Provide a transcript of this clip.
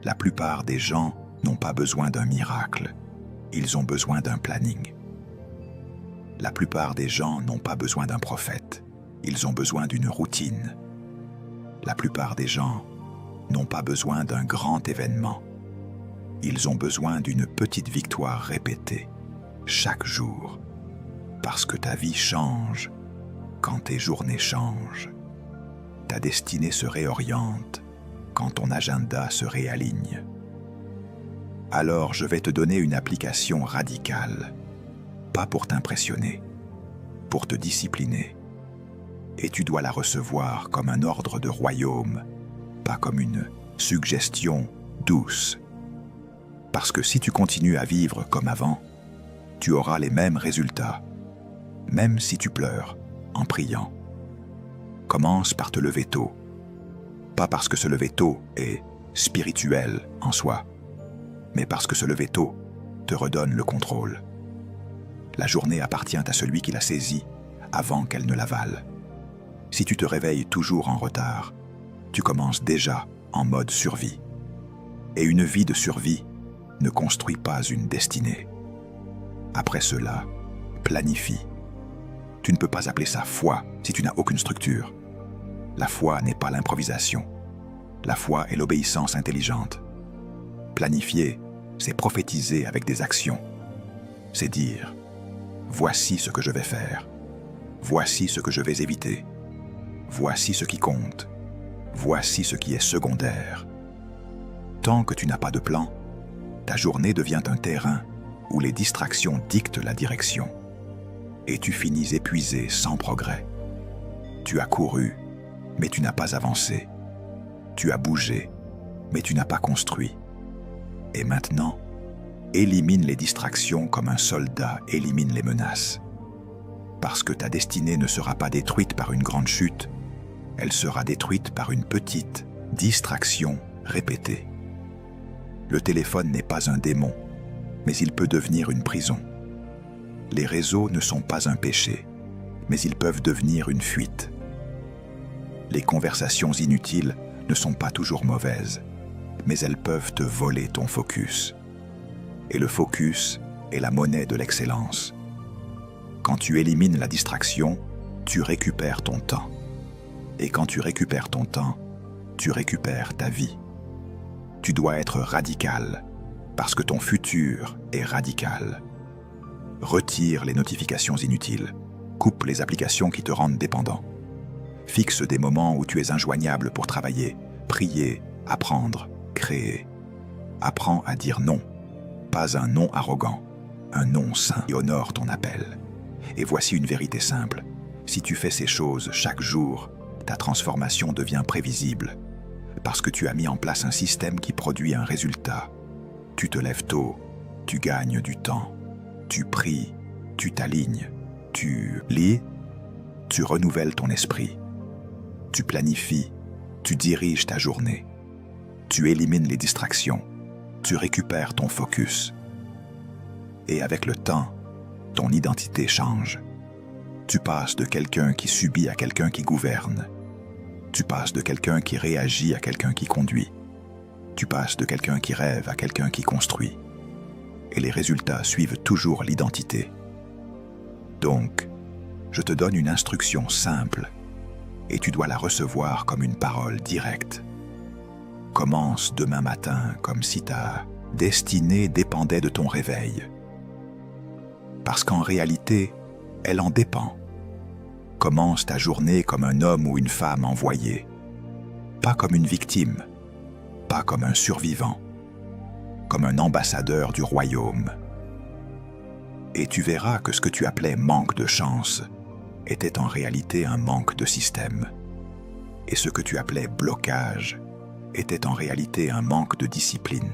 La plupart des gens n'ont pas besoin d'un miracle, ils ont besoin d'un planning. La plupart des gens n'ont pas besoin d'un prophète, ils ont besoin d'une routine. La plupart des gens n'ont pas besoin d'un grand événement, ils ont besoin d'une petite victoire répétée, chaque jour, parce que ta vie change quand tes journées changent. Ta destinée se réoriente quand ton agenda se réaligne. Alors je vais te donner une application radicale, pas pour t'impressionner, pour te discipliner. Et tu dois la recevoir comme un ordre de royaume, pas comme une suggestion douce. Parce que si tu continues à vivre comme avant, tu auras les mêmes résultats, même si tu pleures en priant. Commence par te lever tôt, pas parce que se lever tôt est spirituel en soi, mais parce que se lever tôt te redonne le contrôle. La journée appartient à celui qui la saisit avant qu'elle ne l'avale. Si tu te réveilles toujours en retard, tu commences déjà en mode survie. Et une vie de survie ne construit pas une destinée. Après cela, planifie. Tu ne peux pas appeler ça foi si tu n'as aucune structure. La foi n'est pas l'improvisation. La foi est l'obéissance intelligente. Planifier, c'est prophétiser avec des actions. C'est dire, voici ce que je vais faire. Voici ce que je vais éviter. Voici ce qui compte. Voici ce qui est secondaire. Tant que tu n'as pas de plan, ta journée devient un terrain où les distractions dictent la direction. Et tu finis épuisé sans progrès. Tu as couru, mais tu n'as pas avancé. Tu as bougé, mais tu n'as pas construit. Et maintenant, élimine les distractions comme un soldat élimine les menaces. Parce que ta destinée ne sera pas détruite par une grande chute, elle sera détruite par une petite distraction répétée. Le téléphone n'est pas un démon, mais il peut devenir une prison. Les réseaux ne sont pas un péché, mais ils peuvent devenir une fuite. Les conversations inutiles ne sont pas toujours mauvaises, mais elles peuvent te voler ton focus. Et le focus est la monnaie de l'excellence. Quand tu élimines la distraction, tu récupères ton temps. Et quand tu récupères ton temps, tu récupères ta vie. Tu dois être radical, parce que ton futur est radical. Retire les notifications inutiles. Coupe les applications qui te rendent dépendant. Fixe des moments où tu es injoignable pour travailler, prier, apprendre, créer. Apprends à dire non. Pas un non arrogant, un non sain qui honore ton appel. Et voici une vérité simple. Si tu fais ces choses chaque jour, ta transformation devient prévisible. Parce que tu as mis en place un système qui produit un résultat. Tu te lèves tôt, tu gagnes du temps. Tu pries, tu t'alignes, tu lis, tu renouvelles ton esprit. Tu planifies, tu diriges ta journée. Tu élimines les distractions, tu récupères ton focus. Et avec le temps, ton identité change. Tu passes de quelqu'un qui subit à quelqu'un qui gouverne. Tu passes de quelqu'un qui réagit à quelqu'un qui conduit. Tu passes de quelqu'un qui rêve à quelqu'un qui construit. Et les résultats suivent toujours l'identité. Donc, je te donne une instruction simple et tu dois la recevoir comme une parole directe. Commence demain matin comme si ta destinée dépendait de ton réveil. Parce qu'en réalité, elle en dépend. Commence ta journée comme un homme ou une femme envoyé, pas comme une victime, pas comme un survivant, comme un ambassadeur du royaume. Et tu verras que ce que tu appelais manque de chance était en réalité un manque de système. Et ce que tu appelais blocage était en réalité un manque de discipline.